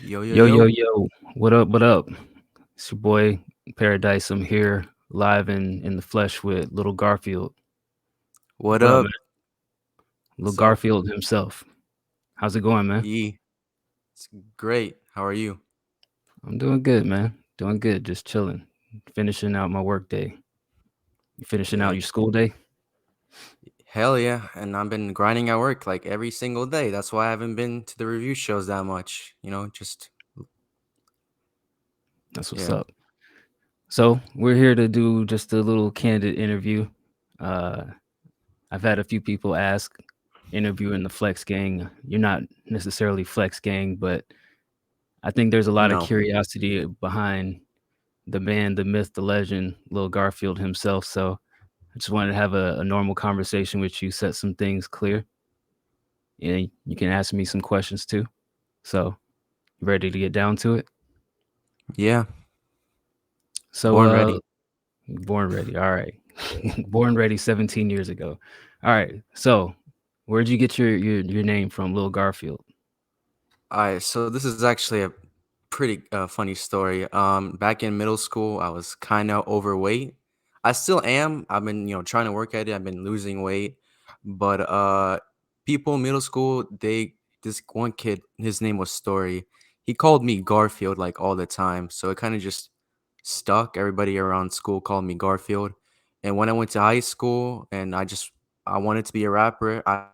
Yo, yo, Yo, yo, yo. yo. What up? What up? It's your boy Pair-A-Dyce. I'm here live in the flesh with Little Garfield. What What up, man? up? Little What's up? Garfield himself. How's it going, man? Yee. It's great. How are you? I'm doing good, man. Doing good. Just chilling. Finishing out my work day. You finishing out Yeah. your school day? Hell yeah. And I've been grinding at work like every single day. That's why I haven't been to the review shows that much. Just That's what's yeah. up. So we're here to do just a little candid interview. Uh, I've had a few people ask, interviewing the Flex Gang. You're not necessarily Flex Gang, but I think there's a lot of No. curiosity behind the man, the myth, the legend, Lil Garfield himself. So I just wanted to have a normal conversation with you, set some things clear, and you can ask me some questions too. So you ready to get down to it? Yeah. So Born ready. born ready. All right. Born ready 17 years ago. All right. So where'd you get your name from, Lil Garfield? Alright, so this is actually a pretty funny story. Back in middle school, I was kind of overweight. I still am. I've been, trying to work at it. I've been losing weight, but people in middle school, this one kid, his name was Story. He called me Garfield like all the time, so it kind of just stuck. Everybody around school called me Garfield, and when I went to high school, and I wanted to be a rapper, I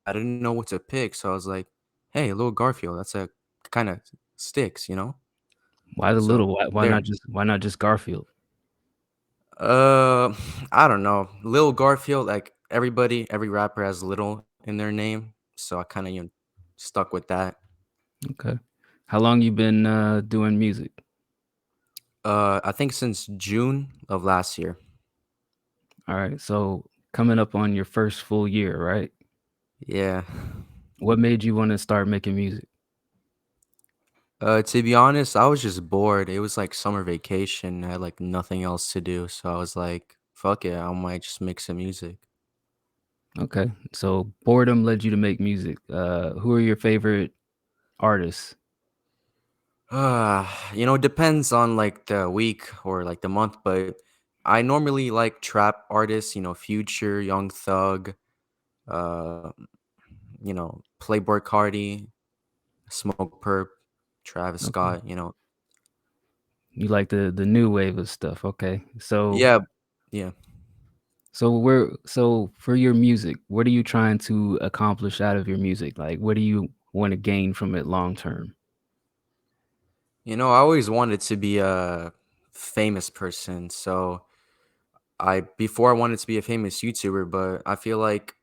didn't know what to pick, so I was like, "Hey, Lil Garfield, that's a kinda sticks, you know?" Why the So, little? Why there. not just Garfield? Uh, I don't know. Lil Garfield, like, every rapper has Little in their name, so I kinda, stuck with that. Okay. How long you been doing music? I think since June of last year. All right. So coming up on your first full year, right? Yeah. What made you want to start making music? To be honest, I was just bored. It was, like, summer vacation, I had, like, nothing else to do, so I was like, "Fuck it, I might just make some music." Okay. So boredom led you to make music. Who are your favorite artists? It depends on like the week or like the month, but I normally like trap artists, Future, Young Thug, uh, Playboy Cardi, Smoke Perp, Travis Okay. Scott. You like the new wave of stuff. Okay. So Yeah, yeah. so for your music, what are you trying to accomplish out of your music? Like what do you want to gain from it long term? I always wanted to be a famous person, so I before I wanted to be a famous YouTuber, but I feel like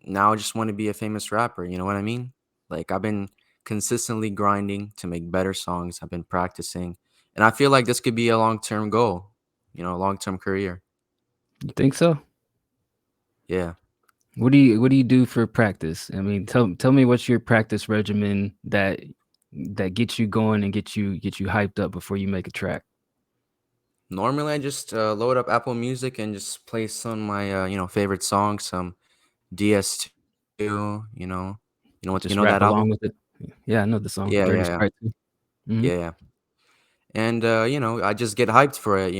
now I just want to be a famous rapper, you know what I mean? Like I've been consistently grinding to make better songs. I've been practicing. And I feel like this could be a long-term goal, a long-term career. You think so? Yeah. What do you do for practice? I mean, tell me what's your practice regimen that gets you going and get you hyped up before you make a track. Normally I just load up Apple Music and just play some of my favorite songs, some DS2, you Just know rap that album? along with it. Yeah, I know the song, Yeah, Dirty yeah, yeah. Sprite too. Mhm. Yeah, yeah. And I just get hyped for it.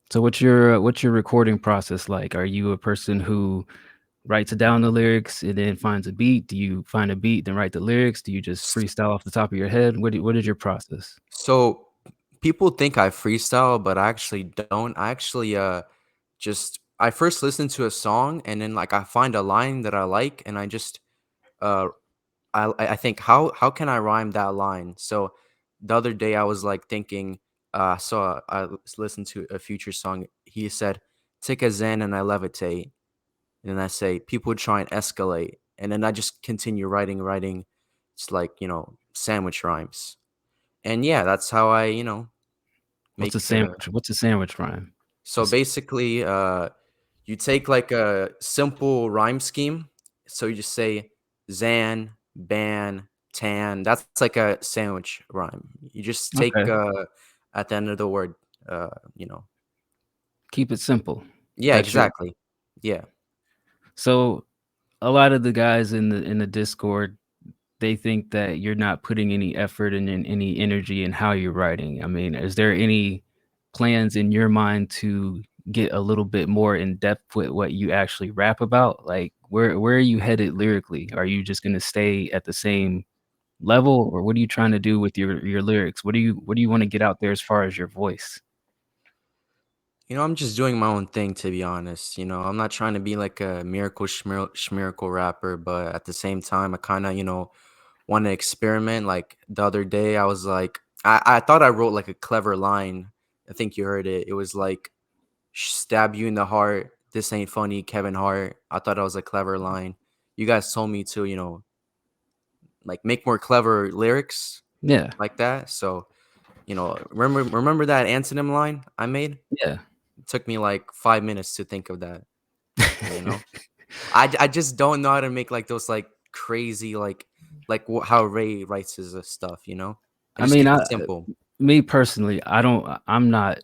So what's your recording process like? Are you a person who writes down the lyrics and then finds a beat? Do you find a beat, then write the lyrics? Do you just freestyle off the top of your head? What is your process? So people think I freestyle, but I actually don't. I actually just I first listen to a song and then like I find a line that I like and I just uh I think how can I rhyme that line? So the other day I was like thinking listened to a Future song. He said, "Take a Zen and I levitate." And then I say, "People try and escalate." And then I just continue writing. It's like, sandwich rhymes. And yeah, that's how I, What's a make sandwich? What's a sandwich rhyme? so Just basically you take like a simple rhyme scheme. So you just say Zan, Ban, Tan. That's like a sandwich rhyme. You just take okay. at the end of the word, uh, you know. Keep it simple. Yeah, That's your exactly. Yeah. so a lot of the guys in the Discord, they think that you're not putting any effort and any energy in how you're writing. I mean, is there any plans in your mind to get a little bit more in depth with what you actually rap about? Like, where are you headed lyrically? Are you just gonna stay at the same level, or what are you trying to do with your lyrics? What do you wanna get out there as far as your voice? I'm just doing my own thing, to be honest. I'm not trying to be like a miracle schmiracle rapper, but at the same time, I kind of, want to experiment. Like the other day, I was like, I thought I wrote like a clever line. I think you heard it. It was like, stab you in the heart. This ain't funny, Kevin Hart. I thought that was a clever line. You guys told me to, like make more clever lyrics Yeah, like that. So, remember that antonym line I made? yeah. It took me like 5 minutes to think of that. You know, I just don't know how to make like those like crazy like how Ray writes his stuff. I I just mean, keep it simple. me personally, I'm not,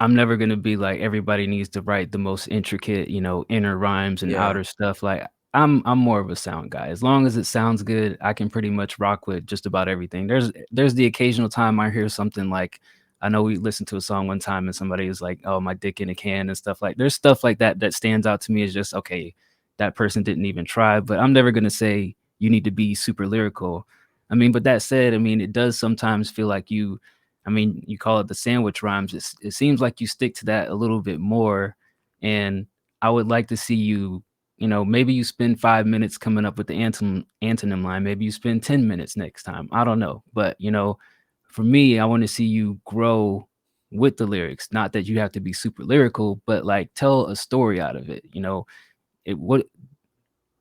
I'm never gonna be like everybody needs to write the most intricate, inner rhymes and Yeah. outer stuff. Like I'm more of a sound guy. As long as it sounds good, I can pretty much rock with just about everything. There's the occasional time I hear something like I know we listened to a song one time and somebody was like, "Oh, my dick in a can" and stuff like. There's stuff like that that stands out to me as just okay, that person didn't even try. But I'm never gonna say you need to be super lyrical. I mean, but that said, I mean, it does sometimes feel like I mean, you call it the sandwich rhymes. It seems like you stick to that a little bit more. And I would like to see you, maybe you spend 5 minutes coming up with the antonym line. Maybe you spend 10 minutes next time. I don't know. But, for me, I want to see you grow with the lyrics. Not that you have to be super lyrical, but like tell a story out of it. What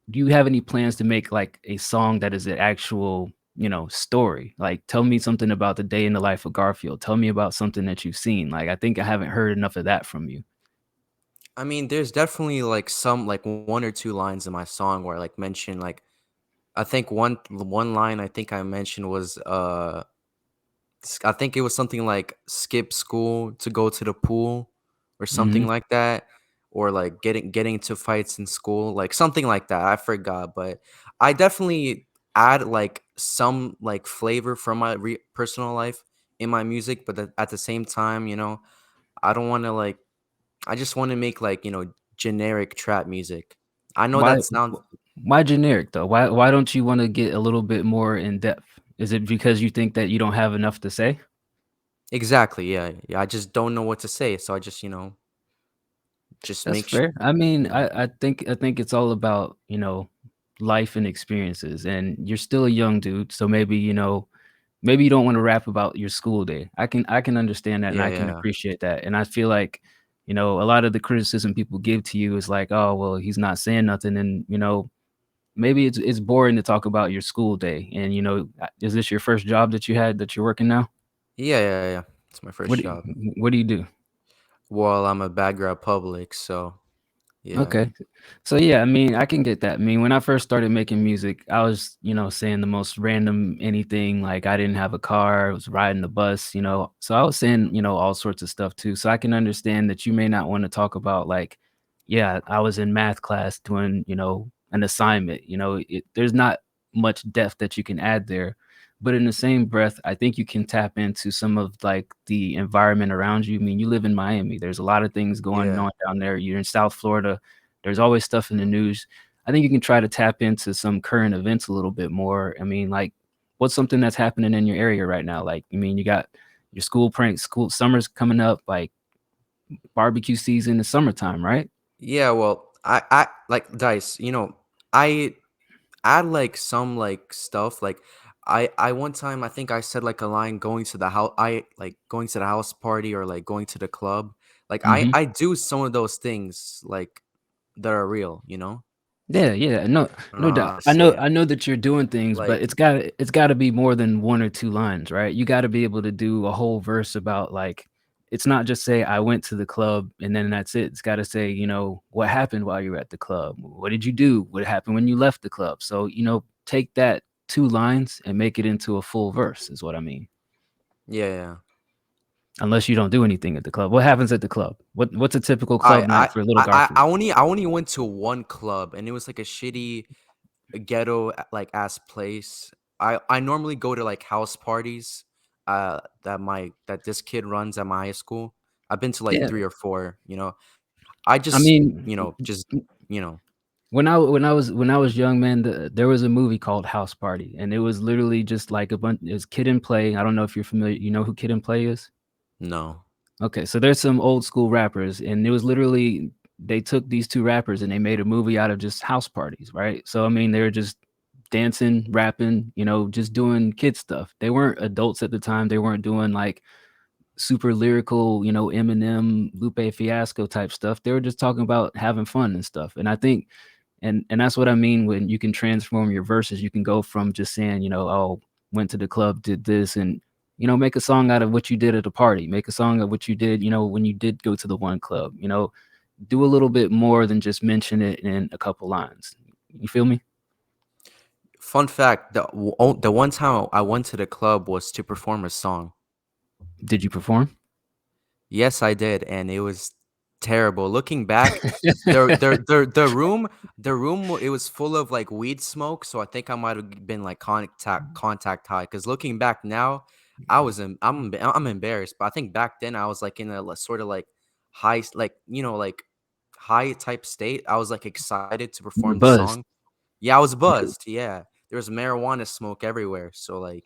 do you have any plans to make, like, a song that is an actual, story? Like, tell me something about the day in the life of Garfield. Tell me about something that you've seen. Like, I think I haven't heard enough of that from you. I mean, there's definitely like some like one or two lines in my song where I like mention like I think one line I think I mentioned was I think it was something like skip school to go to the pool or something Mhm. like that, or like getting into fights in school, like something like that. I forgot, but I definitely add like some like flavor from my personal life in my music, but at the same time, I don't want to like I just want to make like, generic trap music. I know Why that sounds why generic, though? Why don't you wanna get a little bit more in depth? Is it because you think that you don't have enough to say? exactly, yeah. Yeah, I just don't know what to say, so I just, just That's make fair. I mean, yeah. I think it's all about, life and experiences, and you're still a young dude, so maybe you don't wanna rap about your school day. I can understand that, and Yeah, I can yeah. appreciate that, and I feel like, a lot of the criticism people give to you is like, "Oh, well, he's not saying nothing," and, maybe it's boring to talk about your school day, and, is this your first job that you had that you're working now? Yeah, yeah, yeah. It's my What first do job. what do you do? Well, I'm a bad girl at Public, so yeah. Okay. So yeah, I mean, I can get that. I mean, when I first started making music, I was, saying the most random anything. Like I didn't have a car, I was riding the bus, So I was saying, all sorts of stuff too. So I can understand that you may not want to talk about like, yeah, I was in math class doing, an assignment. There's not much depth that you can add there. But in the same breath, I think you can tap into some of like the environment around you. I mean, you live in Miami. There's a lot of things going Yeah. on down there. You're in South Florida, there's always stuff in the news. I think you can try to tap into some current events a little bit more. I mean, like, what's something that's happening in your area right now? Like, I mean, you got your school pranks, school summer's coming up, like barbecue season, the summertime, right? Yeah, well, I like Dice, I add like some like stuff like I one time I think I said like a line going to the house I like going to the house party or like going to the club. Like I Mhm. I do some of those things like that are real, Yeah, yeah, no, I don't no know doubt. how to I say know it. I know that you're doing things, but Like it's gotta be more than 1 or 2 lines, right? You gotta be able to do a whole verse about, like it's not just say, "I went to the club," and then that's it. It's gotta say, "What happened while you were at the club? What did you do? What happened when you left the club?" So, take that 2 lines and make it into a full verse is what I mean. yeah, yeah. Unless you don't do anything at the club. What happens at the club? What's a typical I club I night for Little I Garfield? I only went to one club and it was like a shitty a ghetto like ass place. I normally go to like house parties that this kid runs at my high school. I've been to like Yeah, 3 or 4, you know. I I just, mean, just, you know, when I was young, man, there was a movie called House Party, and it was literally just like a bunch. It's Kid and Play. I don't know if you're familiar. You know who Kid and Play is? no. Okay, so there's some old school rappers, and it was literally they took these two rappers and they made a movie out of just house parties, right? So I mean, they were just dancing, rapping, just doing kid stuff. They weren't adults at the time. They weren't doing like super lyrical, Eminem, Lupe Fiasco type stuff. They were just talking about having fun and stuff. And I think and that's what I mean when you can transform your verses. You can go from just saying, oh, went to the club, did this, and make a song out of what you did at a party. Make a song of what you did, when you did go to the one club. Do a little bit more than just mention it in a couple lines. You feel me? Fun fact, the one time I went to the club was to perform a song. Did you perform? Yes, I did, and it was terrible. Looking back, the room it was full of like weed smoke, so I think I might have been like contact high. Because looking back now, I'm embarrassed, but I think back then I was like in a sort of like like like high type state. I was like excited to You were perform the buzzed. song. Yeah, I was Okay. buzzed. Yeah, there was marijuana smoke everywhere, so like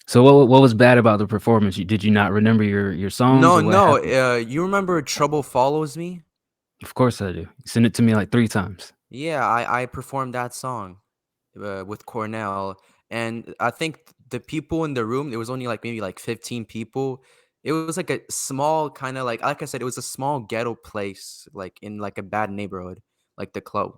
So what was bad about the performance? Did you not remember your songs No, or what no. happened? You remember Trouble Follows Me? Of course I do. Send it to me like 3 times. Yeah, I performed that song with Cornell, and I think the people in the room, there was only like maybe like 15 people. It was like a small kind of like I said, it was a small ghetto place, like in like a bad neighborhood, like the club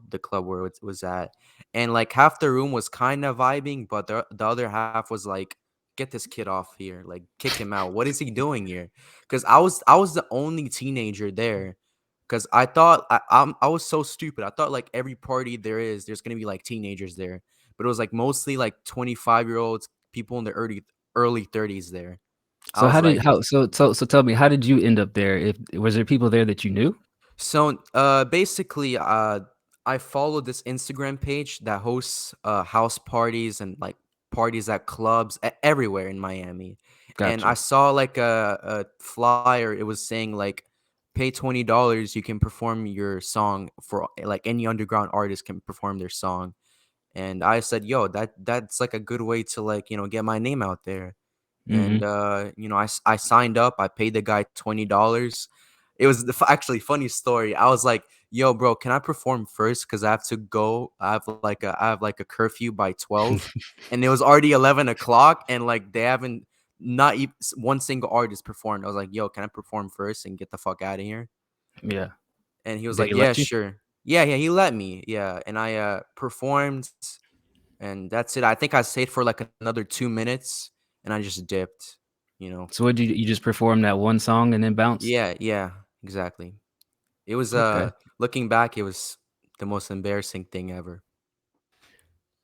where it was at, and like half the room was kind of vibing, but the other half was like, get this kid off here, like kick him out. What is he doing here? Because I was the only teenager there. Cause I thought I was so stupid. I thought like every party there's gonna be like teenagers there, but it was like mostly like 25-year-olds, people in their early 30s there. I So was how did like, how so tell me, how did you end up there? If was there people there that you knew? so, basically, I followed this Instagram page that hosts house parties and like parties at clubs everywhere in Miami, and I Gotcha. saw like a flyer. It was saying like, pay $20, you can perform your song for like any underground artist can perform their song, and I said, yo, that's like a good way to like get my name out there. And Mhm. I signed up. I paid the guy $20. It was actually funny story. I was like, "Yo, bro, can I perform first? Cause I have to go. I have like a curfew by 12, and it was already 11 o'clock, and like they haven't not even one single artist performed. I was like, "Yo, can I perform first and get the fuck out of here?" Yeah. And he was Did like, he "Yeah, let you? sure." Yeah, yeah, he let me. Yeah, and I performed, and that's it. I think I stayed for like another 2 minutes, and I just dipped. You know. So what you just performed that one song and then bounced? Yeah, yeah, exactly. It was Okay. looking back, it was the most embarrassing thing ever.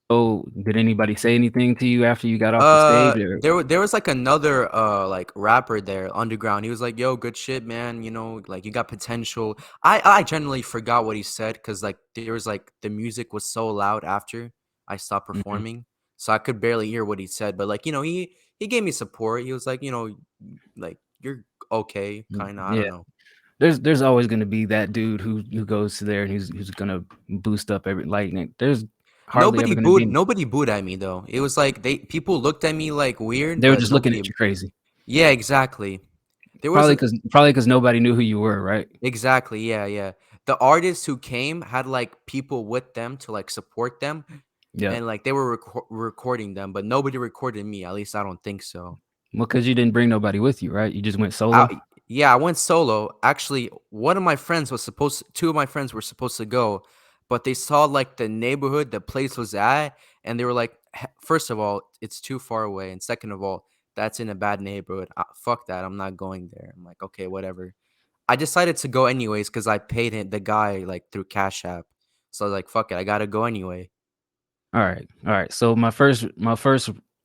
Oh, did anybody say anything to you after you got off the stage or There was like another like rapper there underground. He was like, "Yo, good shit, man. Like you got potential." I generally forgot what he said because like there was like the music was so loud after I stopped Mhm. performing, so I could barely hear what he said. But like he gave me support. He was like, like you're okay, kind of. I Yeah. don't know. There's always gonna be that dude who goes to there and who's gonna boost up every lightning. There's hardly ever Nobody gonna booed be nobody booed at me though. It was like people looked at me like weird, they were but just looking nobody. at you crazy. Yeah, exactly. There Probably wasn't because probably because nobody knew who you were, right? exactly. Yeah, yeah. The artists who came had like people with them to like support them, Yeah. and like they were recording them, but nobody recorded me. At least I don't think so. Well, because you didn't bring nobody with you, right? You just went solo? I Yeah, I went solo. Actually, one of my friends was supposed two of my friends were supposed to go, but they saw like the neighborhood the place was at, and they were like, First of all, it's too far away, and second of all, that's in a bad neighborhood. Fuck that, I'm not going there." I'm like, "Okay, whatever." I decided to go anyways because I paid the guy like through Cash App, so I was like, "Fuck it, I gotta go anyway." Alright, alright. So my first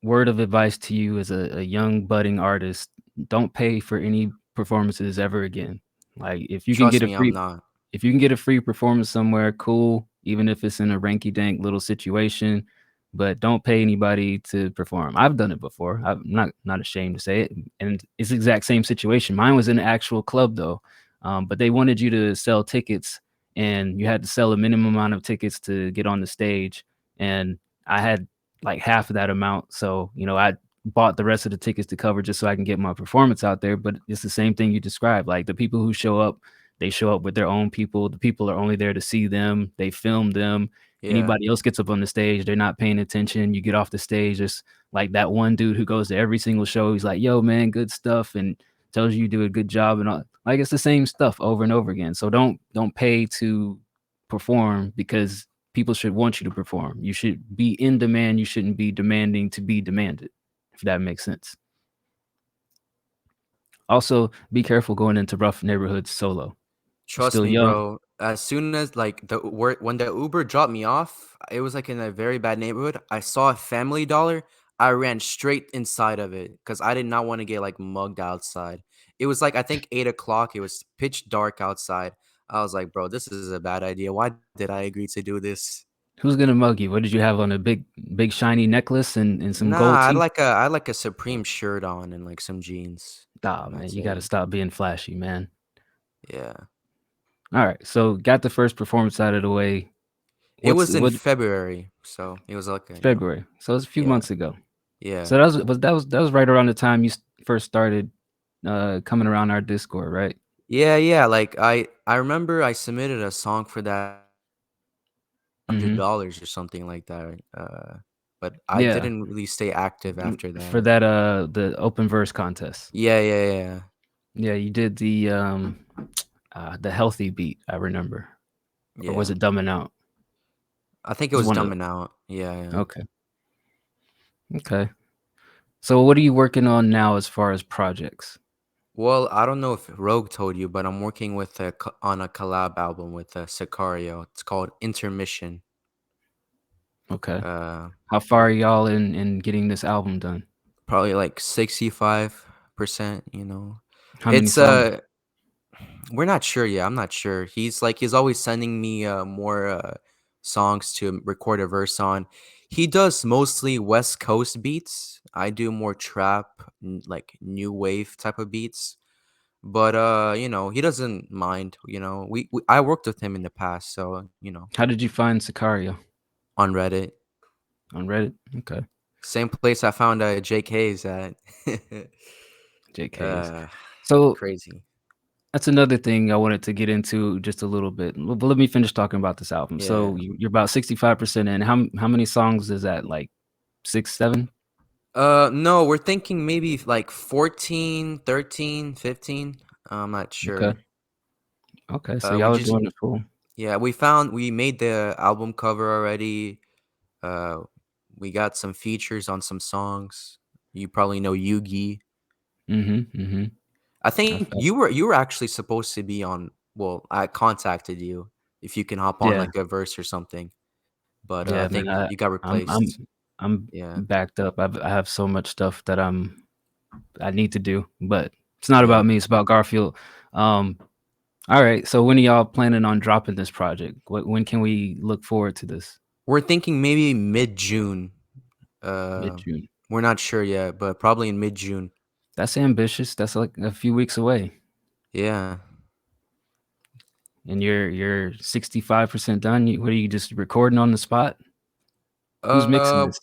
word of advice to you as a young budding artist, don't pay for any performances ever again. Like, Trust me, I'm not. if you can get a free performance somewhere, cool. even if it's in a ranky dank little situation, but don't pay anybody to perform. I've done it before. I'm not ashamed to say it, and it's the exact same situation. Mine was in an actual club though, but they wanted you to sell tickets, and you had to sell a minimum amount of tickets to get on the stage. And I had like half of that amount, so I bought the rest of the tickets to cover just so I can get my performance out there. But it's the same thing you described. Like the people who show up, they show up with their own people. The people are only there to see them. They film them. Yeah. Anybody else gets up on the stage, they're not paying attention. You get off the stage, there's like that one dude who goes to every single show. He's like, "Yo, man, good stuff," and tells you do a good job and all. Like it's the same stuff over and over again. So don't pay to perform because people should want you to perform. You should be in demand. You shouldn't be demanding to be demanded, if that makes sense. Also, be careful going into rough neighborhoods solo. You're Trust still me, young. bro. As soon as like when the Uber dropped me off, it was like in a very bad neighborhood. I saw a Family Dollar. I ran straight inside of it because I did not want to get like mugged outside. It was like I think 8 o'clock. It was pitch dark outside. I was like, bro, this is a bad idea. Why did I agree to do this? Who's gonna mug you? What did you have on, a big shiny necklace and some Nah, gold teeth? I had like a Supreme shirt on and like some jeans. Nah, And man, that's you gotta it. stop being flashy, man. Yeah. All right, so got the first performance out of the way. It What's was in what February, so it was like February. So it's a few yeah, months ago. yeah. So that was right around the time you first started coming around our Discord, right? Yeah, yeah, like, I remember I submitted a song for that Mm-hmm. $100 or something like that, but I Yeah. didn't really stay active after For that. that the open verse contest. Yeah, yeah, yeah, Yeah, you did the healthy beat, I remember. Or was yeah. it dumbing out? I think it It was was one of Dumbing Out. Yeah, yeah. okay. Okay. So what are you working on now as far as projects? Well, I don't know if Rogue told you, but I'm working with on a collab album with, Sicario. It's called Intermission. Okay. Uh, How far are y'all in getting this album done? Probably like 65%, you know? How many It's, songs? we're not sure yet. I'm not sure. He's always sending me more songs to record a verse on. He does mostly West Coast beats. I do more trap, like new wave type of beats. But he doesn't mind. I worked with him in the past, so How did you find Sicario? on Reddit, On Reddit? Okay. same place I found JK's at. JK's. uh, So Crazy. that's another thing I wanted to get into just a little bit. But let me finish talking about this album. Yeah. So you're about 65% in. How many songs is that? Like 6, 7? No, we're thinking maybe like 14, 13, 15. I'm not Okay. sure. Okay. So We y'all are just doing it full. Yeah, we made the album cover already. Uh, we got some features on some songs. You probably know Yugi. Mhm. Mhm. I I think felt you were actually supposed to be on. Well, I contacted you if you can hop on Yeah. like a verse or something, but I Yeah, man. think you got I'm I'm replaced. I'm Yeah, backed up. I have so much stuff that I need to do, but it's not yeah. about me. It's about Garfield. Um, all right. So when are y'all planning on dropping this project? When can we look forward to this? We're thinking maybe mid June. Mid Uh, June. we're not sure yet, but probably in mid June. That's ambitious. That's like a few weeks away, Yeah. and you're 65% done. What are you just recording on the spot? Who's mixing Uh, this?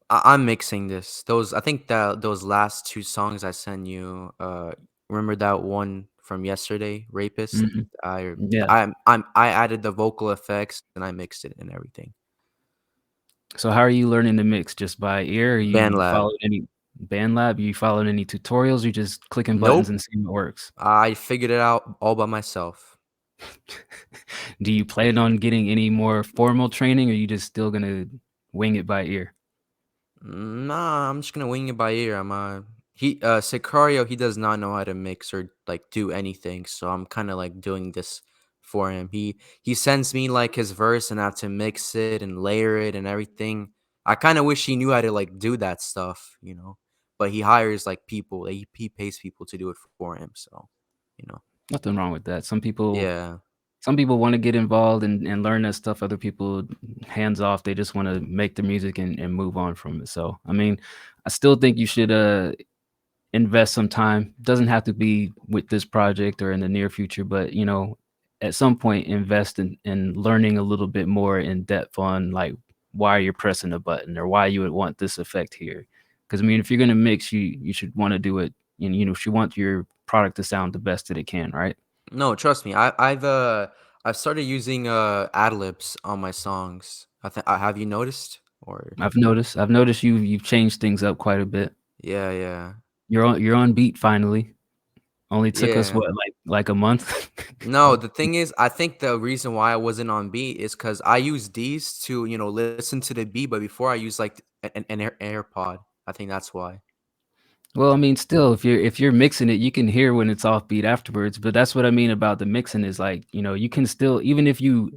I'm mixing this. I think that those last two songs I sent you. Remember that one from yesterday, "Rapist." Mhm. I Yeah. I added the vocal effects and I mixed it and everything. So how are you learning to mix? Just by ear? Are you BandLab. following any band lab? You following any tutorials? You just clicking buttons Nope. and seeing what works? I figured it out all by myself. Do you plan on getting any more formal training, or you just still gonna wing it by ear? Nah, I'm just gonna wing it by ear. Sicario, he does not know how to mix or like do anything, so I'm kind of like doing this for him. He sends me like his verse and I have to mix it and layer it and everything. I kind of wish he knew how to like do that stuff. But he hires like people. He pays people to do it for him, so you know. Nothing wrong with that. Some people Yeah. some people wanna get involved and learn that stuff, other people hands off, they just wanna make the music and move on from it, so, I mean, I still think you should, invest some time. Doesn't have to be with this project or in the near future, but, at some point, invest in learning a little bit more in depth on, like, why you're pressing a button or why you would want this effect here. Because I mean, if you're gonna mix, you should wanna do it and, if you want your product to sound the best that it can, right? No, trust me. I've started using ad libs on my songs. Have you noticed? Or I've noticed you've changed things up quite a bit. yeah, yeah. You're on beat finally. Only took us, Yeah. what, like a month? No, the thing is, I think the reason why I wasn't on beat is because I use these to, listen to the beat, but before I use like an AirPod. I think that's why. Well, I mean, still, if you're mixing it, you can hear when it's offbeat afterwards, but that's what I mean about the mixing is, like, you can still even if you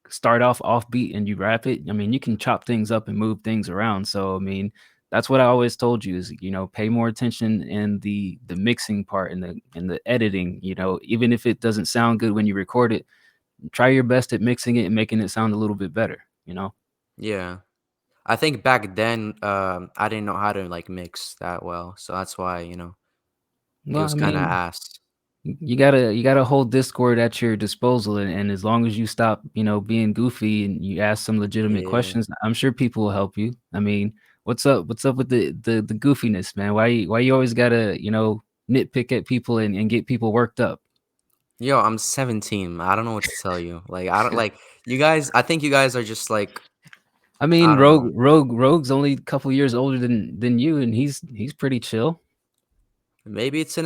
start off offbeat and you rap it, I mean, you can chop things up and move things around, so, I mean, that's what I always told you is, pay more attention in the mixing part and the editing, even if it doesn't sound good when you record it, try your best at mixing it and making it sound a little bit better, you know? Yeah. I think back then, I didn't know how to like mix that well. So that's why, it Well, was I kind of mean ass. you got a whole Discord at your disposal, and as long as you stop, being goofy and you ask some legitimate Yeah. questions, I'm sure people will help you. I mean, what's up with the goofiness, man? Why you always gotta, nitpick at people and get people worked up? Yo, I'm 17. I don't know what to tell you. Like, I don't like you guys. I think you guys are just like, I I mean, don't know. Rogue's only a couple years older than you, and he's pretty chill. Maybe it's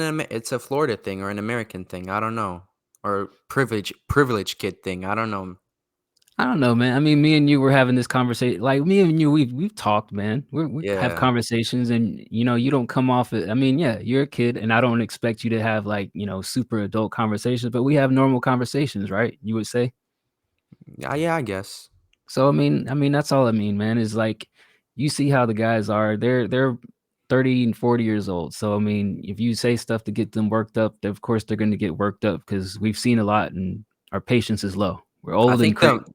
a Florida thing or an American thing. I don't know. Or privilege kid thing. I don't know. I don't know, man. I mean, me and you were having this conversation. Like me and you, we've talked, man. We have Yeah. conversations, and you don't come off it. I mean, yeah, you're a kid, and I don't expect you to have like super adult conversations, but we have normal conversations, right? You would say. Yeah, yeah, I guess. So I mean, that's all I mean, man. Is like you see how the guys are. They're 30 and 40 years old. So I mean, if you say stuff to get them worked up, of course they're going to get worked up because we've seen a lot, and our patience is low. We're I old and think cranky.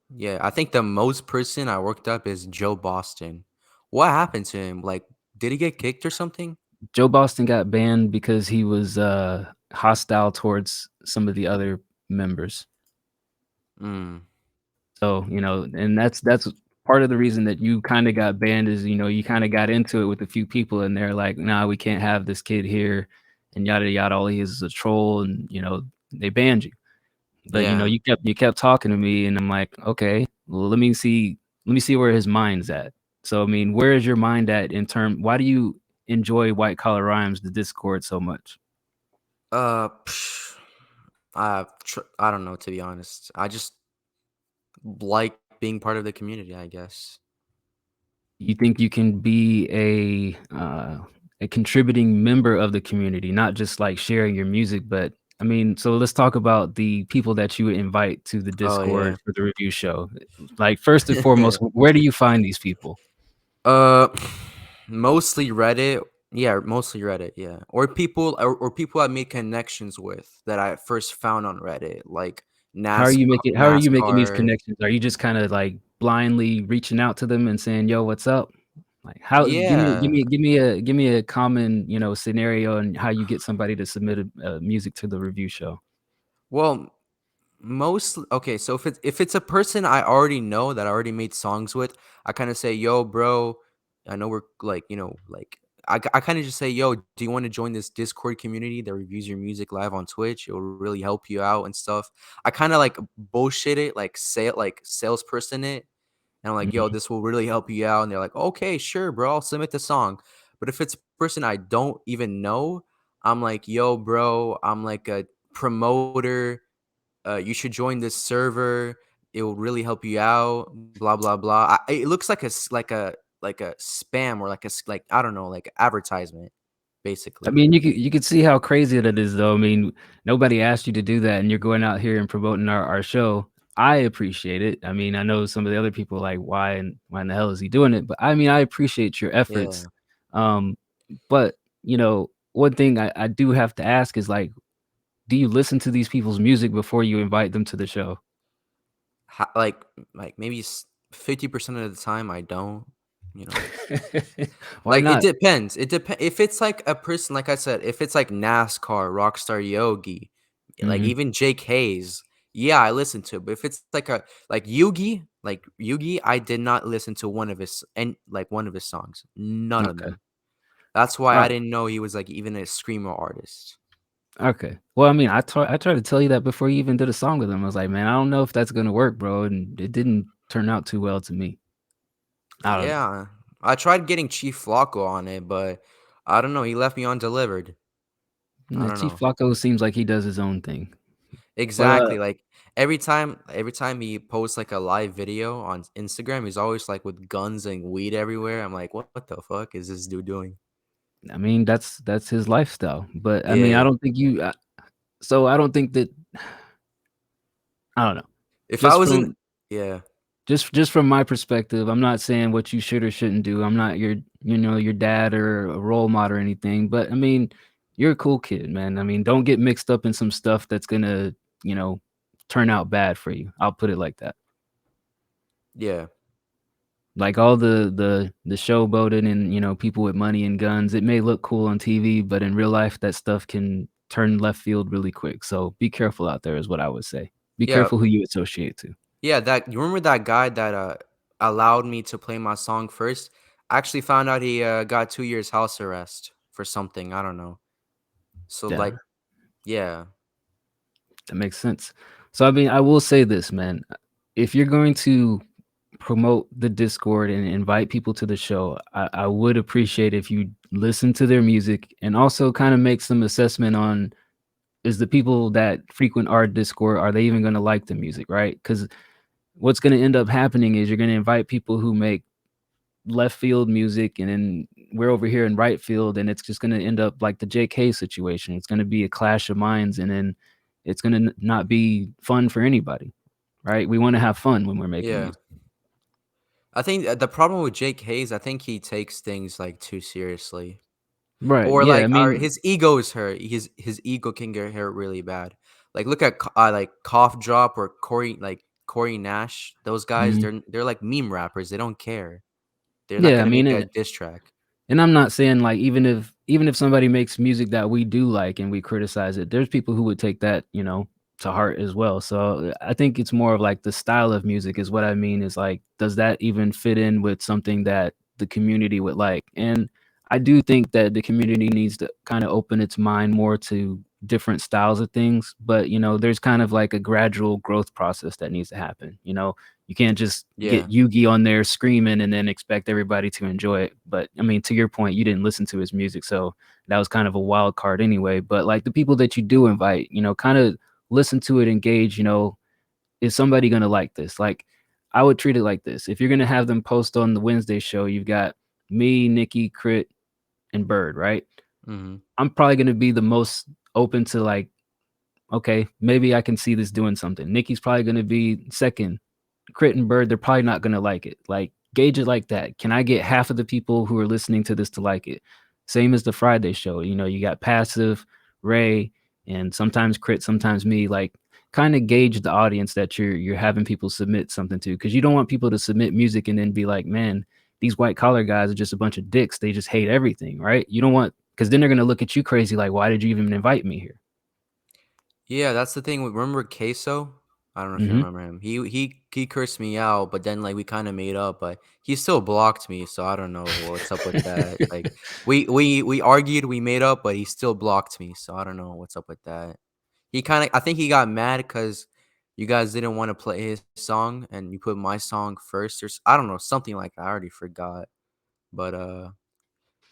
the most person I worked up is Joe Boston. What happened to him? Like, did he get kicked or something? Joe Boston got banned because he was, hostile towards some of the other members. Mm. So, and that's part of the reason that you kinda got banned is, you kinda got into it with a few people and they're like, "Nah, we can't have this kid here," and yada yada, all he is a troll and, they banned you. But, Yeah. you kept talking to me and I'm like, "Okay, well, let me see where his mind's at." So, I mean, where is your mind at in term why do you enjoy White Collar Rhymes, the Discord, so much? Psh, I don't know, to be honest. I just like being part of the community, I guess. You think you can be a contributing member of the community, not just, like, sharing your music, but I mean, so let's talk about the people that you would invite to the Oh Discord yeah. for the review show. Like, first and foremost, where do you find these people? uh, mostly Reddit. Yeah, mostly Reddit. Yeah, or people I made connections with that I first found on Reddit, like How are you making these NASCAR. connections? Are you just kinda, like, blindly reaching out to them and saying, "Yo, what's up?" Like, how give me give Yeah. me give me a common, scenario and how you get somebody to submit music to the review show. Well, mostly okay, so if it's a person I already know that I already made songs with, I kinda say, "Yo, bro, I know we're like, I kinda just say, "Yo, do you wanna join this Discord community that reviews your music live on Twitch? It'll really help you out and stuff." I kinda, like, bullshit it, like, say it like salesperson it, and I'm like, "Yo, Mhm. this will really help you out," and they're like, "Okay, sure, bro, I'll submit the song." But if it's a person I don't even know, I'm like, "Yo, bro, I'm like a promoter, you should join this server. It will really help you out. Blah blah blah." It looks like a spam or like I don't know, like advertisement, I basically. mean, you could see how crazy that is, though. I mean, nobody asked you to do that, and you're going out here and promoting our show. I appreciate it. I mean, I know some of the other people like, why in the hell is he doing it? But I mean, I appreciate your efforts. Yeah. Um, but one thing I do have to ask is like, do you listen to these people's music before you invite them to the show? Like maybe 50% of the time I don't, you know. Why Like, it not? depends. It depends if it's like a person, like I said, if it's like NASCAR, Rockstar Yogi, like Mhm. even Jake Hayes, yeah, I listen to it. But if it's like a like Yugi, I did not listen to one of his songs. None of Okay. them. That's why I Alright. didn't know he was like even a screamo artist. Okay. Well, I mean, I tried to tell you that before you even did a song with him. I was like, "Man, I don't know if that's gonna work, bro," and it didn't turn out too well to me. I don't know. Yeah. I tried getting Chief Flocko on it, but I don't know, he left me undelivered. I Nah, don't Chief know. Flocko seems like he does his own thing. But, Exactly, like, every time he posts, like, a live video on Instagram, he's always, like, with guns and weed everywhere. I'm like, "What the fuck is this dude doing?" I mean, that's his lifestyle. But, I mean, I Yeah. don't think you so I don't think that I don't know. If I Just was in from Yeah. just from my perspective, I'm not saying what you should or shouldn't do. I'm not your your dad or a role model or anything, but I mean, you're a cool kid, man. I mean, don't get mixed up in some stuff that's gonna, you know, turn out bad for you. I'll put it like that. Yeah. Like all the showboating and, people with money and guns, it may look cool on TV, but in real life that stuff can turn left field really quick. So be careful out there is what I would say. Be Yeah. careful who you associate to. Yeah, that you remember that guy that, allowed me to play my song first? I actually found out he, got 2 years house arrest for something, I don't know. So, Yeah. like yeah. That makes sense. So, I mean, I will say this, man. If you're going to promote the Discord and invite people to the show, I would appreciate if you listen to their music and also kind of make some assessment on is the people that frequent our Discord, are they even going to like the music, right? Because what's going to end up happening is you're going to invite people who make left field music, and then we're over here in right field, and it's just gonna end up like the JK situation. It's gonna be a clash of minds, and then it's gonna not be fun for anybody, right? We wanna have fun when we're making Yeah. music. I think, the problem with Jake Hayes, I think he takes things, like, too seriously. Right, Or, yeah, I or mean his ego is hurt. His ego can get hurt really bad. Like, look at like Cough Drop or Corey Nash. Those guys, mhm. they're like meme rappers. They don't care. They're not Yeah, I gonna mean, make a and diss track. I'm not saying, like, even if somebody makes music that we do like and we criticize it, there's people who would take that, to heart as well. So, I think it's more of, like, the style of music is what I mean is, like, does that even fit in with something that the community would like? And I do think that the community needs to kinda open its mind more to different styles of things, but, there's kind of like a gradual growth process that needs to happen, you know? You can't just get Yeah. Yugi on there screaming and then expect everybody to enjoy it. But I mean, to your point, you didn't listen to his music, so that was kind of a wild card anyway. But like the people that you do invite, kind of listen to it, engage, is somebody gonna like this? Like I would treat it like this. If you're gonna have them post on the Wednesday show, you've got me, Nikki, Crit, and Bird, right? Mhm. I'm probably gonna be the most open to like, okay, maybe I can see this doing something. Nikki's probably gonna be second. Crit and Bird, they're probably not gonna like it. Like, gauge it like that. Can I get half of the people who are listening to this to like it? Same as the Friday show. You got Passive, Ray, and sometimes Crit, sometimes me. Like, kind of gauge the audience that you're having people submit something to, because you don't want people to submit music and then be like, man, these white collar guys are just a bunch of dicks. They just hate everything, right? You don't want because then they're gonna look at you crazy, like, why did you even invite me here? Yeah, that's the thing with remember Queso? I don't know if you Hmm. remember him. He cursed me out, but then, like, we kinda made up, but he still blocked me, so I don't know what's up with that. Like, we argued, we made up, but he still blocked me, so I don't know what's up with that. I think he got mad because you guys didn't wanna play his song, and you put my song first I don't know, something like that, I already forgot. But,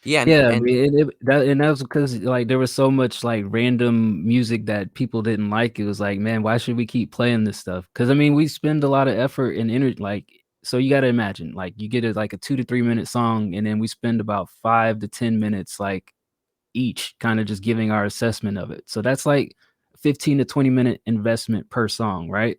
yeah, Yeah, I and mean, that was because, like, there was so much, like, random music that people didn't like. It was like, "Man, why should we keep playing this stuff?" Because I mean, we spend a lot of effort and energy. Like, so you gotta imagine, like, you get like, a 2 to 3-minute song, and then we spend about 5 to 10 minutes, like, each kinda just giving our assessment of it. So that's, like, 15 to 20-minute investment per song, right?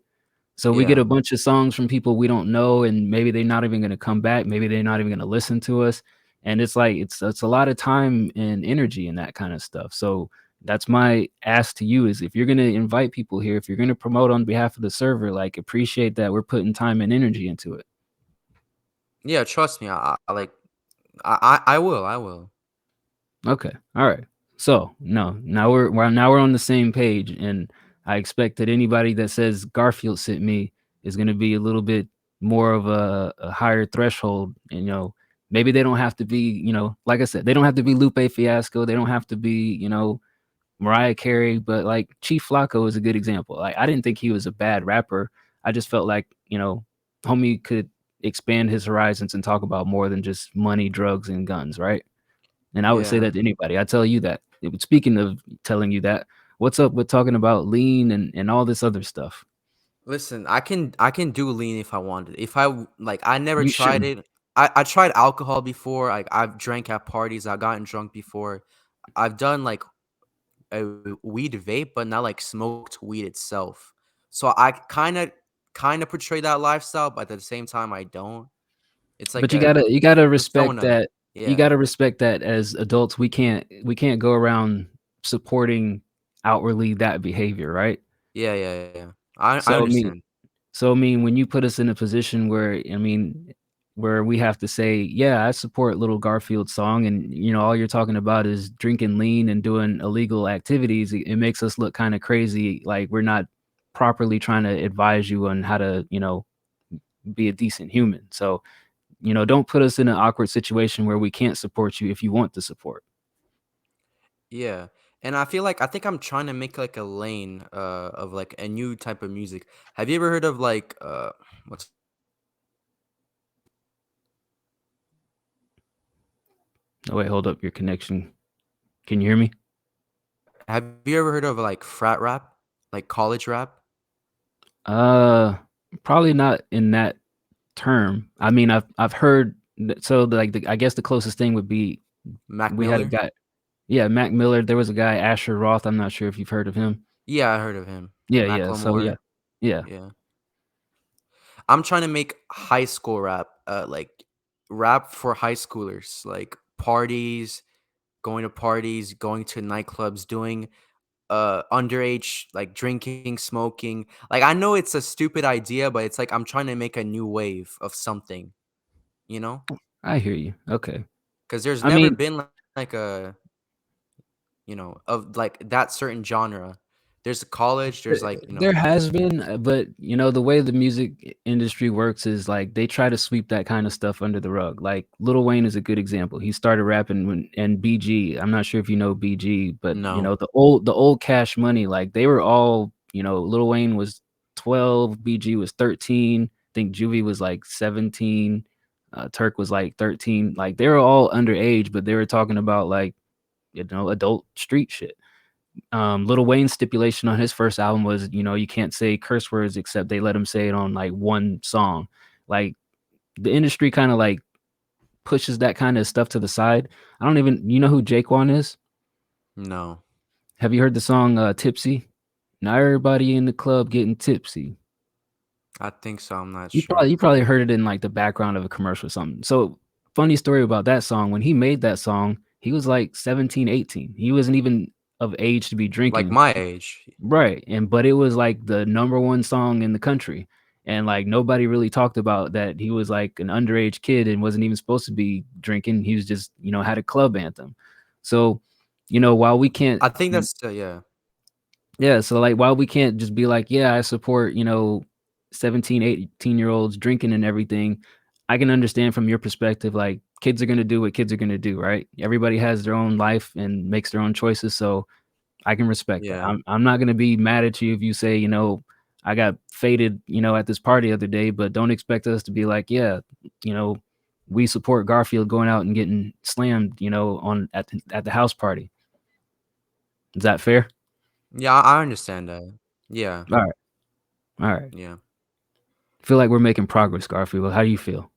So we get yeah. a bunch of songs from people we don't know, and maybe they're not even gonna come back, maybe they're not even gonna listen to us, and it's like it's a lot of time and energy in that kinda stuff. So That's my ask to you is if you're gonna invite people here, if you're gonna promote on behalf of the server, like appreciate that we're putting time and energy into it. Yeah, trust me. I will. Okay. All right. So no, now we're on the same page, and I expect that anybody that says Garfield sent me is going to be a little bit more of a higher threshold. And, maybe they don't have to be, like I said, they don't have to be Lupe Fiasco. They don't have to be, Mariah Carey, but like Chief Flacco is a good example. Like I didn't think he was a bad rapper. I just felt like, homie could expand his horizons and talk about more than just money, drugs, and guns, right? And I would say Yeah. that to anybody. I tell you that. Speaking of telling you that, what's up with talking about lean and all this other stuff? Listen, I can do lean if I wanted. If like, I never You tried shouldn't. it. I tried alcohol before. Like, I've drank at parties. I've gotten drunk before. I've done like a weed vape, but not like smoked weed itself. So I kind of portray that lifestyle, but at the same time I don't. It's like But you a gotta you gotta respect persona. that. You Yeah. gotta respect that as adults, we can't go around supporting outwardly that behavior, right? Yeah, yeah, yeah, yeah. I So I mean, understand. So, I mean, when you put us in a position where, I mean, where we have to say, "Yeah, I support Little Garfield's song," and, all you're talking about is drinking lean and doing illegal activities, it makes us look kinda crazy, like we're not properly trying to advise you on how to, be a decent human. So, don't put us in an awkward situation where we can't support you if you want the support. Yeah. And I think I'm trying to make like a lane of like a new type of music. Have you ever heard of like what's Oh, wait, hold up, your connection. Can you hear me? have you ever heard of like frat rap? Like college rap? Uh, Probably not in that term. I mean, I've heard so like I guess the closest thing would be Mac we had a Miller? guy, yeah, Mac Miller. There was a guy, Asher Roth. I'm not sure if you've heard of him. Yeah, I heard of him. Yeah, yeah. So yeah, Macklemore. yeah. Yeah. I'm trying to make high school rap, like rap for high schoolers, like parties, going to nightclubs, doing underage, like drinking, smoking. Like, I know it's a stupid idea, but it's like I'm trying to make a new wave of something, you know? I hear you. Okay. Because there's I never mean, been like of like that certain genre. There's a college, there's like, there has been, but the way the music industry works is like they try to sweep that kind of stuff under the rug. Like Lil Wayne is a good example. He started rapping when and BG. I'm not sure if you know BG, but no. the old Cash Money, like they were all, Lil Wayne was 12, BG was 13. I think Juvie was like 17. Turk was like 13. Like they were all underage, but they were talking about like, adult street shit. Lil Wayne's stipulation on his first album was, you can't say curse words except they let him say it on like one song. Like the industry kind of like pushes that kind of stuff to the side. I don't even, you know who Jaquan is? No. Have you heard the song Tipsy? Now everybody in the club getting tipsy. I think so, I'm not You sure. probably you probably heard it in like the background of a commercial or something. So funny story about that song. When he made that song, he was like 17, 18. He wasn't even of age to be Like drinking. my age. Right, and but it was, like, the number 1 song in the country, and, like, nobody really talked about that he was, like, an underage kid and wasn't even supposed to be drinking, he was just, had a club anthem. So, while we can't I think that's yeah. yeah, so, like, while we can't just be like, "Yeah, I support," 17, 18-year-olds drinking and everything, I can understand from your perspective, like, kids are gonna do what kids are gonna do, right? Everybody has their own life and makes their own choices, so I can respect that. Yeah. I'm not gonna be mad at you if you say, "I got faded, at this party the other day," but don't expect us to be like, "Yeah, you know, we support Garfield going out and getting slammed, on at the house party." Is that fair? Yeah, I understand that. Yeah. Alright, alright. Yeah. Feel like we're making progress, Garfield. How do you feel?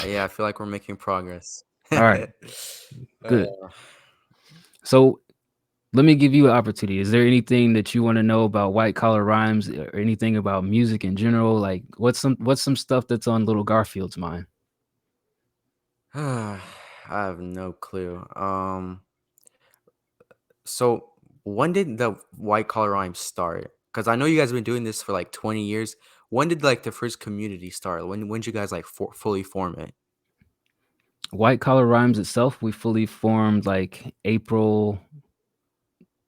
Yeah, I feel like we're making progress. Alright, good. Uh, So, let me give you an opportunity. Is there anything that you wanna know about White Collar Rhymes or anything about music in general? Like, what's some stuff that's on Little Garfield's mind? I have no clue. So when did the white collar rhymes start? Because I know you guys have been doing this for like 20 years. When did like the first community start? When did you guys like fully form it? White Collar Rhymes itself, we fully formed like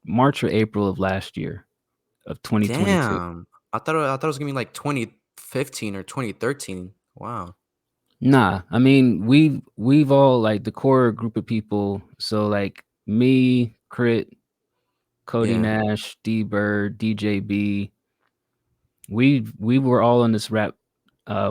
March or April of last year of 2022. Damn. I thought it was gonna be like 2015 or 2013. Wow. Nah, I mean we've all like the core group of people. So like me, Crit, Cody Yeah. Nash, D Bird, DJB, we were all on this rap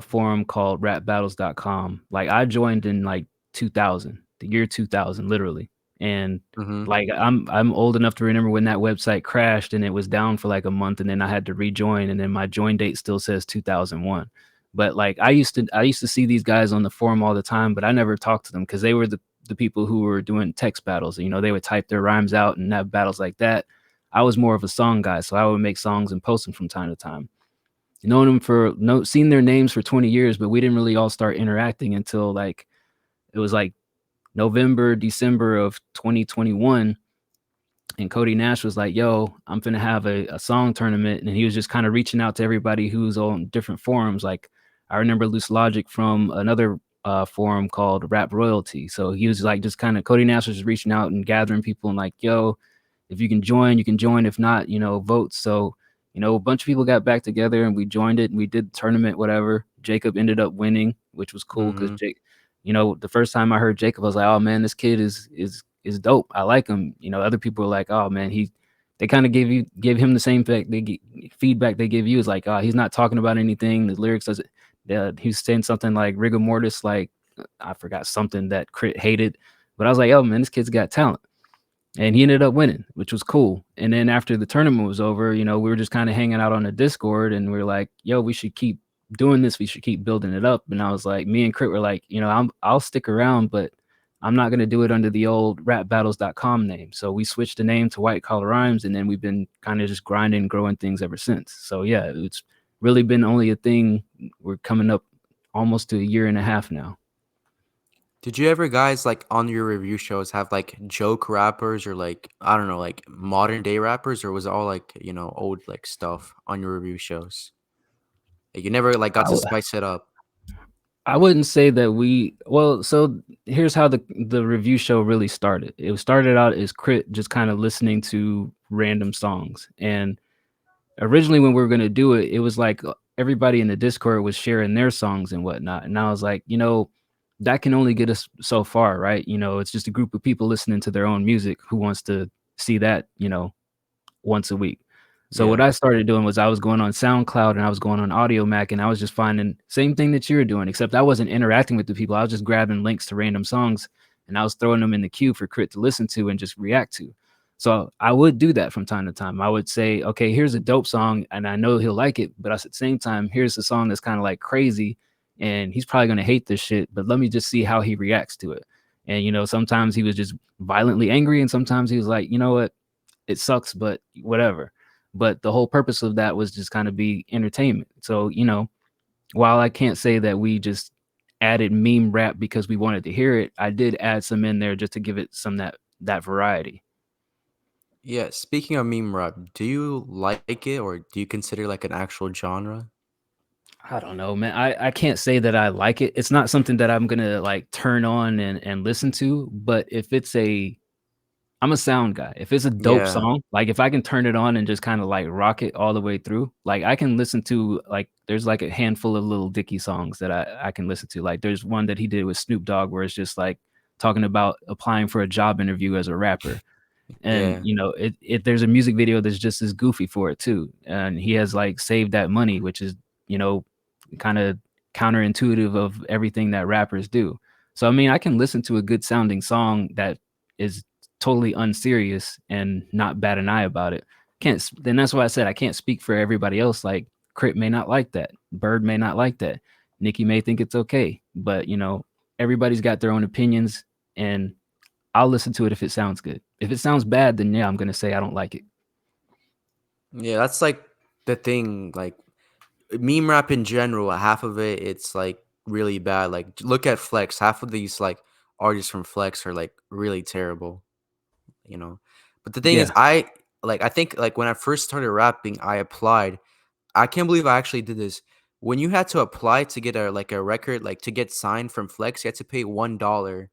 forum called rapbattles.com. Like I joined in like 2000, the year 2000 literally. And Mm-hmm. like I'm old enough to remember when that website crashed and it was down for like a month and then I had to rejoin and then my join date still says 2001. But like I used to see these guys on the forum all the time, but I never talked to them because they were the people who were doing text battles. You know, they would type their rhymes out and have battles like that. I was more of a song guy, so I would make songs and post them from time to time. Known them for no seen their names for 20 years, but we didn't really all start interacting until like it was like November, December of 2021. And Cody Nash was like, "Yo, I'm finna have a song tournament," and he was just kind of reaching out to everybody who's on different forums. Like I remember Loose Logic from another forum called Rap Royalty. So he was like, just kind of Cody Nash was just reaching out and gathering people and like, "Yo, if you can join, you can join. If not, vote." So a bunch of people got back together and we joined it and we did the tournament, whatever. Jacob ended up winning, which was cool because Mm-hmm. Jake, the first time I heard Jacob, I was like, "Oh man, this kid is dope. I like him." Other people were like, "Oh man, they kind of give him the same feedback they give you is like, oh, he's not talking about anything. The lyrics doesn't. He's saying something like rigor mortis, like I forgot something that Crit hated, but I was like, oh man, this kid's got talent." And he ended up winning, which was cool. And then after the tournament was over, we were just kind of hanging out on the Discord and we are like, yo, we should keep doing this. We should keep building it up. And I was like, me and Crit were like, I'll stick around, but I'm not going to do it under the old rapbattles.com name. So we switched the name to White Collar Rhymes and then we've been kind of just grinding, growing things ever since. So yeah, it's really been only a thing. We're coming up almost to a year and a half now. Did you ever guys like on your review shows have like joke rappers or like I don't know like modern day rappers or was it all like old like stuff on your review shows? Like, you never like got to spice it up. I wouldn't say that so here's how the review show really started. It started out as Crit just kind of listening to random songs. And originally when we were gonna do it, it was like everybody in the Discord was sharing their songs and whatnot. And I was like, that can only get us so far, right? It's just a group of people listening to their own music who wants to see that, once a week. So what Yeah. I started doing was I was going on SoundCloud and I was going on Audio Mac and I was just finding same thing that you're doing, except I wasn't interacting with the people. I was just grabbing links to random songs and I was throwing them in the queue for Crit to listen to and just react to. So I would do that from time to time. I would say, okay, here's a dope song and I know he'll like it, but at the same time, here's a song that's kind of like crazy and he's probably going to hate this shit, but let me just see how he reacts to it. And sometimes he was just violently angry and sometimes he was like, you know what? It sucks, but whatever. But the whole purpose of that was just kind of be entertainment. So, while I can't say that we just added meme rap because we wanted to hear it, I did add some in there just to give it some that variety. Yeah, speaking of meme rap, do you like it or do you consider like an actual genre? I don't know, man. I can't say that I like it. It's not something that I'm gonna like turn on and listen to. But if it's I'm a sound guy. If it's a dope Yeah. song, like if I can turn it on and just kind of like rock it all the way through, like I can listen to like there's like a handful of Little Dicky songs that I can listen to. Like there's one that he did with Snoop Dogg where it's just like talking about applying for a job interview as a rapper. And Yeah. there's a music video that's just as goofy for it too. And he has like Saved That Money, which is, you know, kind of counterintuitive of everything that rappers do. So I mean, I can listen to a good sounding song that is totally unserious and not bat an eye about it. Can't Then that's why I said I can't speak for everybody else. Like Crit may not like that. Bird may not like that. Nikki may think it's okay. But everybody's got their own opinions and I'll listen to it if it sounds good. If it sounds bad, then yeah, I'm gonna say I don't like it. Yeah, that's like the thing. Like meme rap in general, half of it it's like really bad. Like look at Flex. Half of these like artists from Flex are like really terrible, you know. But the thing Yeah. is, I think like when I first started rapping, I applied. I can't believe I actually did this. When you had to apply to get a record, like to get signed from Flex, you had to pay $1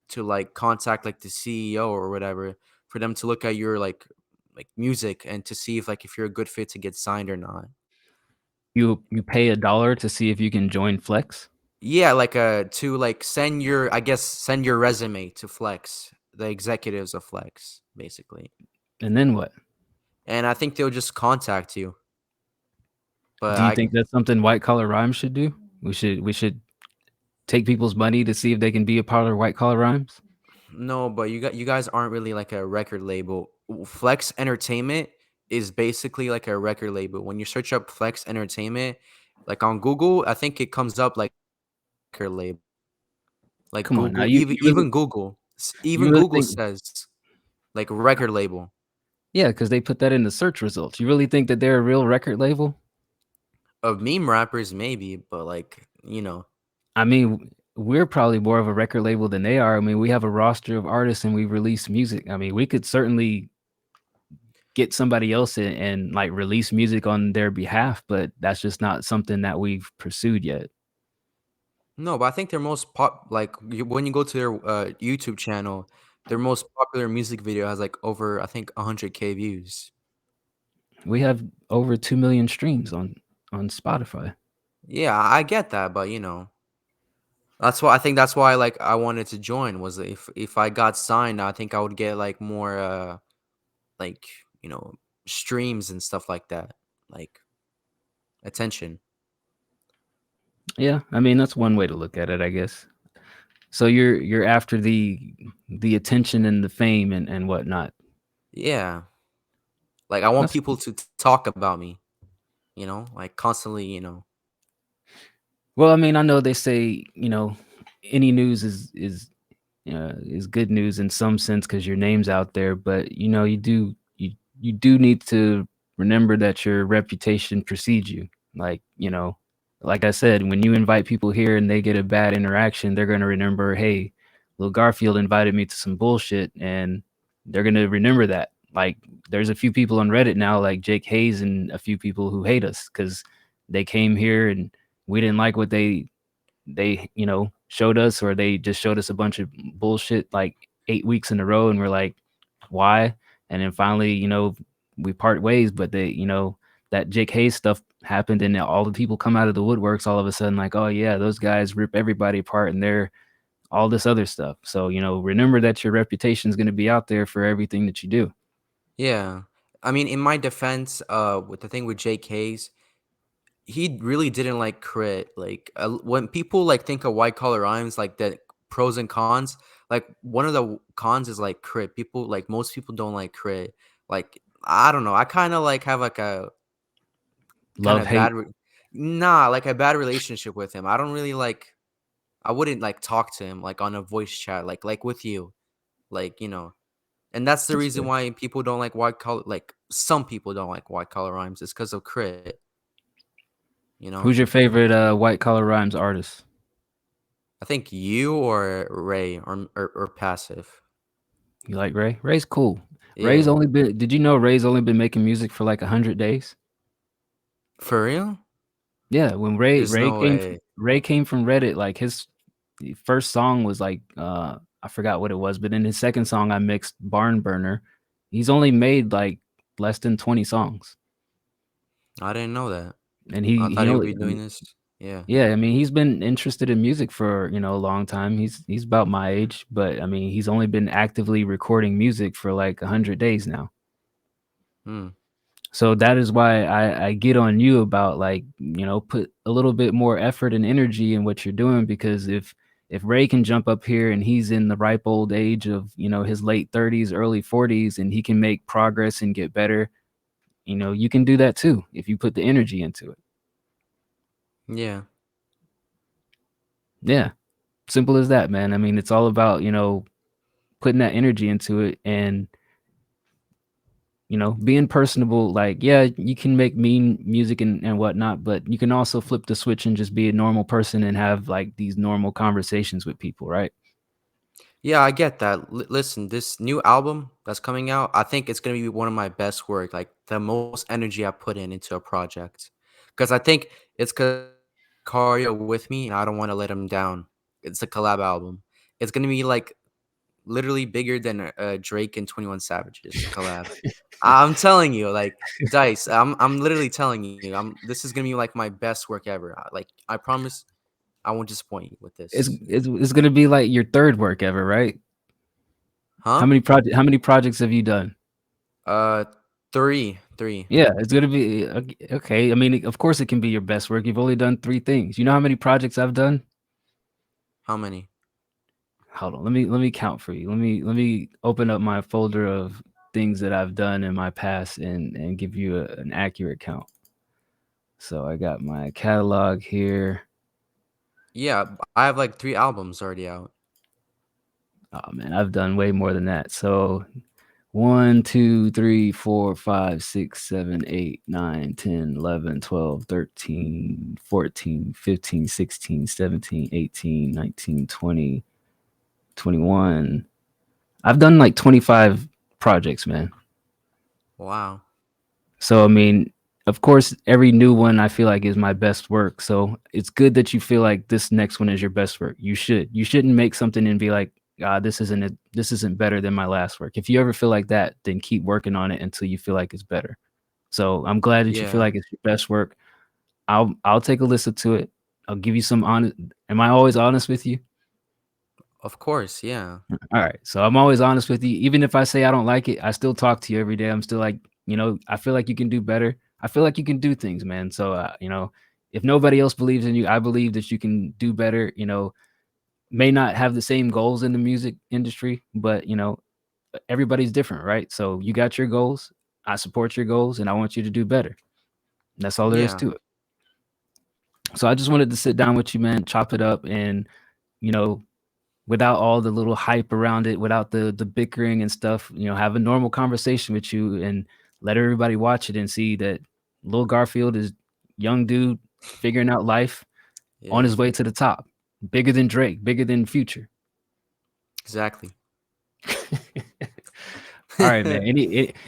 to like contact like the CEO or whatever for them to look at your like music and to see if you're a good fit to get signed or not. You pay $1 to see if you can join Flex? Yeah, to like send your resume to Flex, the executives of Flex, basically. And then what? And I think they'll just contact you. But Do you I think that's something White Collar Rhymes should do? We should take people's money to see if they can be a part of White Collar Rhymes? No, but you guys aren't really like a record label. Flex Entertainment is basically like a record label. When you search up Flex Entertainment, like on Google, I think it comes up like record label. Like Come on now, Google, you really you even really Google think says like record label yeah, because they put that in the search results. You really think that they're a real record label? of meme rappers, maybe, but like I mean, we're probably more of a record label than they are. I mean, we have a roster of artists and we release music. I mean, we could certainly get somebody else in and like release music on their behalf, but that's just not something that we've pursued yet. no, but I think their most when you go to their YouTube channel, their most popular music video has like over I think 100K views. We have over 2 million streams on Spotify. Yeah, I get that, but that's why like I wanted to join was if I got signed, I think I would get like more like, you know, streams and stuff like that. Like attention. Yeah, I mean, that's one way to look at it, I guess. So you're after the attention and the fame and whatnot. Yeah. Like I want That's people to talk about me, like constantly, well, I mean, I know they say, any news is good news in some sense because your name's out there, but you do need to remember that your reputation precedes you. Like, like I said, when you invite people here and they get a bad interaction, they're gonna remember, hey, Lil Garfield invited me to some bullshit, and they're gonna remember that. Like, there's a few people on Reddit now, like Jake Hayes and a few people who hate us because they came here and we didn't like what they showed us, or they just showed us a bunch of bullshit like 8 weeks in a row, and we're like, why? And then finally, we part ways, but that Jake Hayes stuff happened, and all the people come out of the woodworks all of a sudden like, oh yeah, those guys rip everybody apart and they're all this other stuff. So remember that your reputation is going to be out there for everything that you do. yeah. I mean, in my defense, with the thing with Jake Hayes, he really didn't like crit. Like when people like think of white collar rhymes, like the pros and cons. Like one of the cons is like crit. People like most people don't like crit. Like I don't know. I kind of like have like a kind Love of hate. like a bad relationship with him. I don't really like. I wouldn't like talk to him like on a voice chat like with you, like and that's the That's reason fair. why people don't like white collar. Like some people don't like white collar rhymes. It's because of crit. You know. Who's your favorite White Collar Rhymes artist? I think you or Ray or Passive. You like Ray? Ray's cool. Ray's Yeah. only been Did you know Ray's only been making music for like 100 days? For real? Yeah, when Ray There's Ray no came from way. Ray came from Reddit, like his first song was like I forgot what it was, but in his second song I mixed Barn Burner. He's only made like less than 20 songs. I didn't know that. And I he thought he would only be I doing mean, this. Yeah. yeah, I mean, he's been interested in music for, a long time. He's about my age, but I mean, he's only been actively recording music for like 100 days now. Hmm. So that is why I get on you about like, put a little bit more effort and energy in what you're doing, because if Ray can jump up here and he's in the ripe old age of, his late 30s, early 40s, and he can make progress and get better, you can do that too if you put the energy into it. Yeah. Yeah. Simple as that, man. I mean, it's all about, putting that energy into it and being personable. Like, yeah, you can make mean music and whatnot, but you can also flip the switch and just be a normal person and have like these normal conversations with people, right? Yeah, I get that. Listen, this new album that's coming out, I think it's gonna be one of my best work, like the most energy I put in into a project. Because I think it's cause Cario with me, and I don't want to let him down. It's a collab album. It's gonna be like literally bigger than Drake and 21 Savage's collab. I'm telling you, like Dice, I'm literally telling you, this is gonna be like my best work ever. Like I promise, I won't disappoint you with this. It's gonna be like your third work ever, right? Huh? How many projects have you done? Uh, three. Yeah, it's gonna be okay. I mean, of course, it can be your best work. You've only done 3 things. You know how many projects I've done? How many? Hold on, let me count for you. Let me open up my folder of things that I've done in my past and give you an accurate count. So I got my catalog here. Yeah, I have like 3 albums already out. Oh man, I've done way more than that. So 1, 2, 3, 4, 5, 6, 7, 8, 9, 10, 11, 12, 13, 14, 15, 16, 17, 18, 19, 20, 21. I've done like 25 projects, man. Wow. So I mean, of course, every new one I feel like is my best work. So it's good that you feel like this next one is your best work. You should. You shouldn't make something and be like, this isn't better than my last work. If you ever feel like that, then keep working on it until you feel like it's better. So I'm glad that you feel Yeah, like it's your best work. I'll take a listen to it. I'll give you some honest. Am I always honest with you? of course. Yeah. All right. So I'm always honest with you. Even if I say I don't like it, I still talk to you every day. I'm still like, I feel like you can do better. I feel like you can do things, man. So, if nobody else believes in you, I believe that you can do better. May not have the same goals in the music industry, but, everybody's different, right? So you got your goals. I support your goals and I want you to do better. And that's all there is Yeah. to it. So I just wanted to sit down with you, man, chop it up and, you know, without all the little hype around it, without the bickering and stuff, have a normal conversation with you and let everybody watch it and see that Lil Garfield is young dude figuring out life on Yeah. his way to the top. Bigger than Drake, bigger than Future. Exactly. All right, man.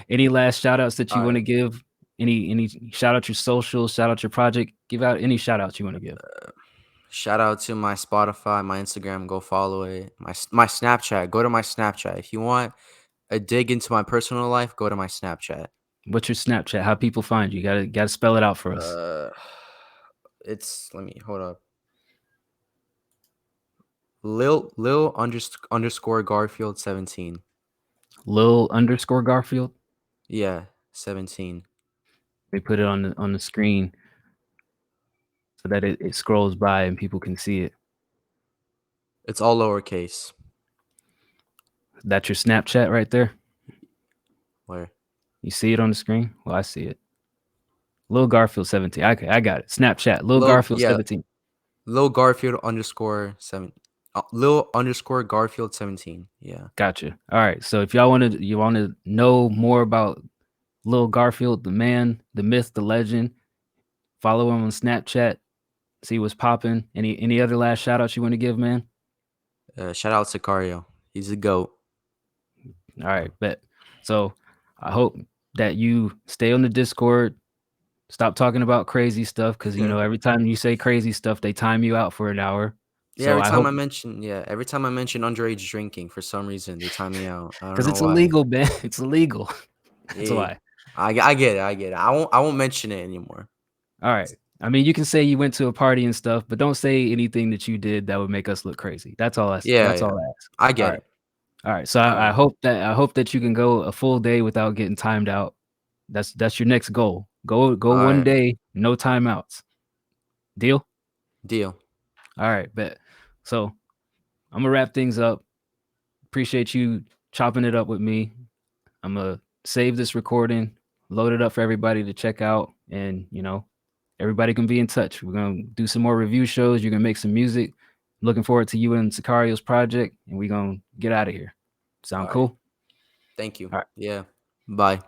Any last shout outs that you All want to right. give? Any shout out your socials, shout out your project, give out any shout outs you want to give. Shout out to my Spotify, my Instagram. Go follow it. My Snapchat. Go to my Snapchat if you want a dig into my personal life. Go to my Snapchat. What's your Snapchat? How people find you? Gotta spell it out for us. Uh, it's let me hold up. Lil underscore Garfield 17. Lil underscore Garfield. Yeah, 17. They put it on the screen so that it scrolls by and people can see it. It's all lowercase. That's your Snapchat right there. Where? You see it on the screen? Well, I see it. Lil Garfield 17. Okay, I got it. Snapchat. Lil Lil Garfield yeah, 17. Lil Garfield underscore 7. Lil underscore Garfield 17. Yeah. Gotcha. All right. So if you want to know more about Lil Garfield, the man, the myth, the legend, follow him on Snapchat. See what's popping. Any other last shout outs you want to give, man? Shout out Sicario. He's a goat. All right, bet. So I hope that you stay on the Discord. Stop talking about crazy stuff because every time you say crazy stuff, they time you out for an hour. Yeah, So I hope every time I mention underage drinking, for some reason they time me out. I don't because know it's why. illegal, man. It's illegal. That's Yeah, why. I get it. I get it. I won't mention it anymore. All right. I mean, you can say you went to a party and stuff, but don't say anything that you did that would make us look crazy. That's all. Yeah, That's yeah. all I ask. I All get right. it. All right. So All I right. hope that you can go a full day without getting timed out. That's your next goal. Go All one right. day, no timeouts. Deal? Deal. All right, bet. So I'm gonna wrap things up. Appreciate you chopping it up with me. I'm gonna save this recording, load it up for everybody to check out, and everybody can be in touch. We're gonna do some more review shows. You're gonna make some music. Looking forward to you and Sicario's project, and we're gonna get out of here. All Sound right. cool? Thank you. All right. Yeah. Bye.